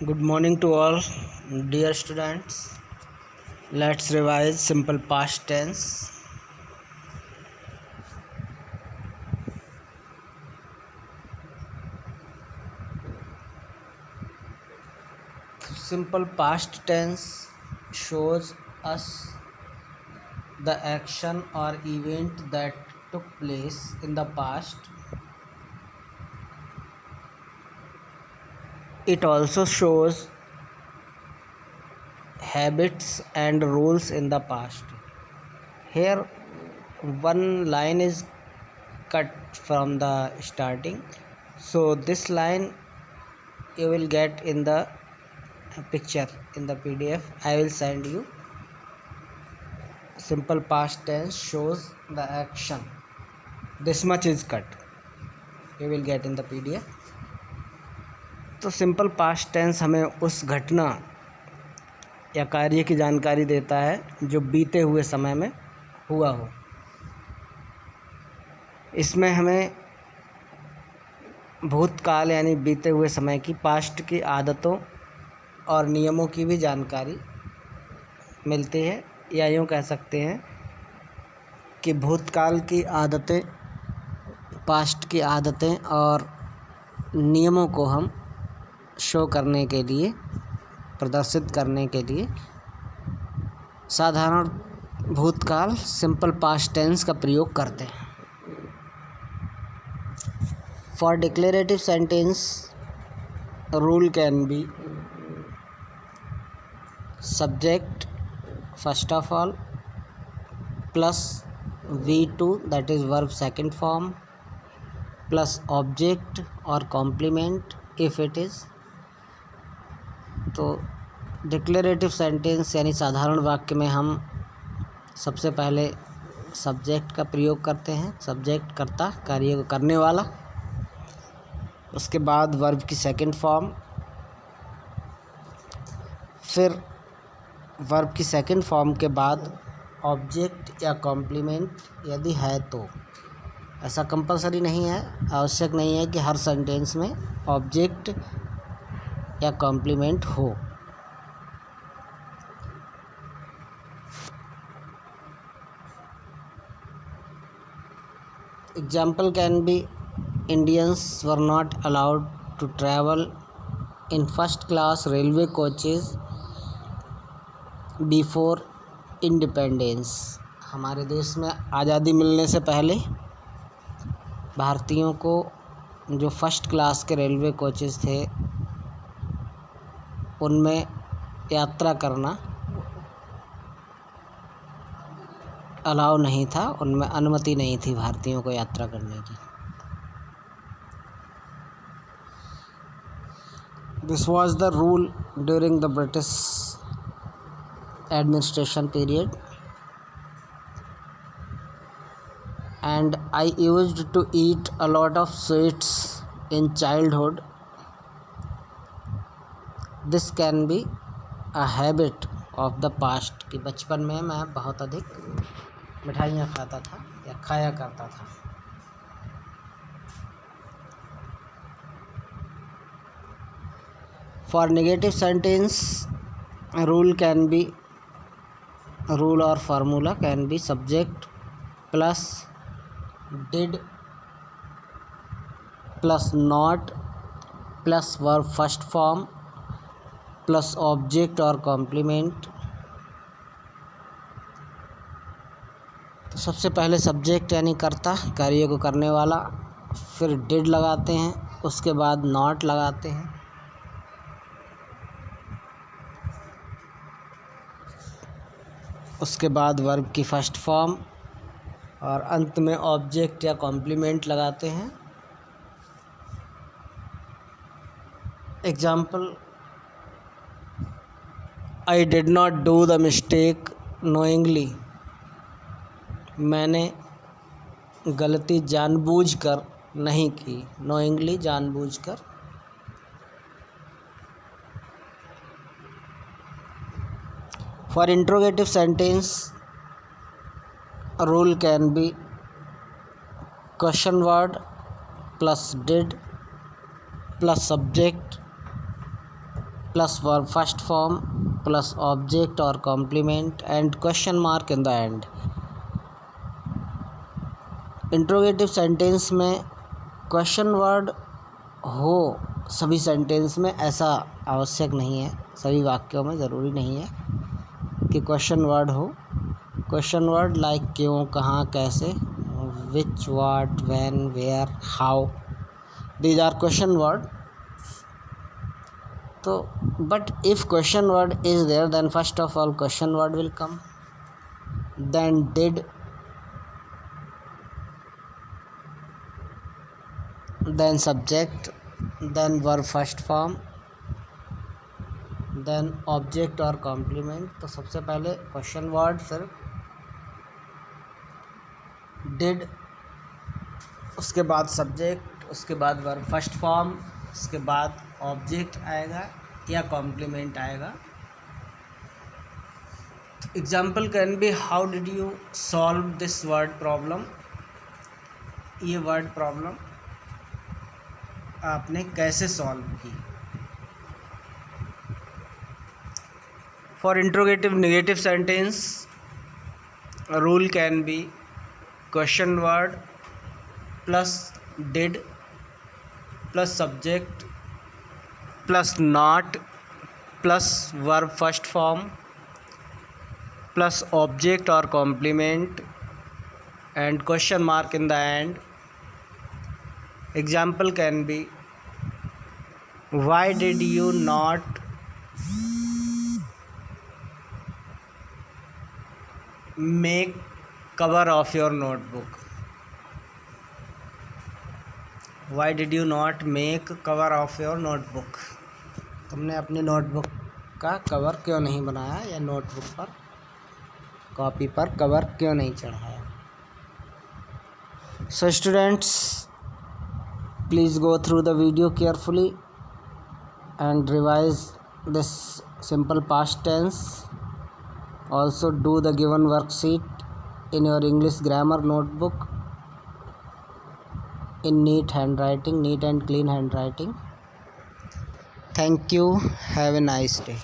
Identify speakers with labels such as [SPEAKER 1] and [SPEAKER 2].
[SPEAKER 1] Good morning to all, dear students. Let's revise simple past tense. Simple past tense shows us the action or event that took place in the past. It also shows habits and rules in the past. Here one line is cut from the starting, so this line you will get in the picture in the PDF I will send you. Simple past tense shows the action. This much is cut, you will get in the PDF. तो simple past tense हमें उस घटना या कार्य की जानकारी देता है जो बीते हुए समय में हुआ हो। इसमें हमें भूतकाल यानी बीते हुए समय की, पास्ट की आदतों और नियमों की भी जानकारी मिलती है, या यूँ कह सकते हैं कि भूतकाल की आदतें, पास्ट की आदतें और नियमों को हम शो करने के लिए, प्रदर्शित करने के लिए साधारण भूतकाल सिंपल पास्ट टेंस का प्रयोग करते हैं। For declarative sentence rule can B subject first of all plus V2 that is verb second form plus object or complement if it is। तो डिक्लेरेटिव सेंटेंस यानी साधारण वाक्य में हम सबसे पहले सब्जेक्ट का प्रयोग करते हैं, सब्जेक्ट कर्ता, कार्य को करने वाला। उसके बाद वर्ब की सेकंड फॉर्म, फिर वर्ब की सेकंड फॉर्म के बाद ऑब्जेक्ट या कॉम्प्लीमेंट यदि है तो। ऐसा कंपलसरी नहीं है, आवश्यक नहीं है कि हर सेंटेंस में ऑब्जेक्ट या कॉम्प्लीमेंट हो। Example can be Indians were not allowed to travel in first class railway coaches before independence. हमारे देश में आज़ादी मिलने से पहले भारतीयों को जो फर्स्ट क्लास के रेलवे कोचेज़ थे उनमें यात्रा करना अलाउ नहीं था, उनमें अनुमति नहीं थी भारतीयों को यात्रा करने की। This was the rule during the British administration period, and I used to eat a lot of sweets in childhood. This can be a habit of the past कि बचपन में मैं बहुत अधिक मिठाइयाँ खाता था या खाया करता था। For negative sentence rule can be, rule or formula can be subject plus did plus not plus verb first form plus object or complement। तो सबसे पहले सब्जेक्ट यानी कर्ता, कार्य को करने वाला, फिर डिड लगाते हैं, उसके बाद नॉट लगाते हैं, उसके बाद वर्ब की फर्स्ट फॉर्म और अंत में ऑब्जेक्ट या कॉम्प्लीमेंट लगाते हैं। Example, I did not do the mistake knowingly. मैंने गलती जानबूझकर नहीं की, नोइंगली जानबूझकर। For interrogative sentence rule can be question word plus did plus subject plus verb first form plus object or complement and question mark in the end. Interrogative sentence में question word हो सभी sentence में, ऐसा आवश्यक नहीं है, सभी वाक्यों में ज़रूरी नहीं है कि क्वेश्चन वर्ड हो. क्वेश्चन वर्ड लाइक क्यों, कहाँ, कैसे, which, what, when, where, how, these are question word. तो but if question word is there then first of all question word will come, then did, then subject, then verb first form, then object और complement. तो सबसे पहले question word, फिर did, उसके बाद subject, उसके बाद वर्ब फर्स्ट फॉर्म, उसके बाद ऑब्जेक्ट आएगा या कॉम्प्लीमेंट आएगा. Example can be how did you solve this word problem. ये वर्ड प्रॉब्लम आपने कैसे सॉल्व की. For interrogative negative sentence rule can be question word plus did plus subject plus not plus verb first form plus object और complement and question mark in the end. Example can be why did you not make cover of your notebook. Why did you not make cover of your notebook. तुमने अपनी notebook का cover क्यों नहीं बनाया या notebook पर, copy पर cover क्यों नहीं चढ़ाया. So students, please go through the video carefully and revise this simple past tense. Also do the given worksheet in your English grammar notebook in neat handwriting, neat and clean handwriting. Thank you. Have a nice day.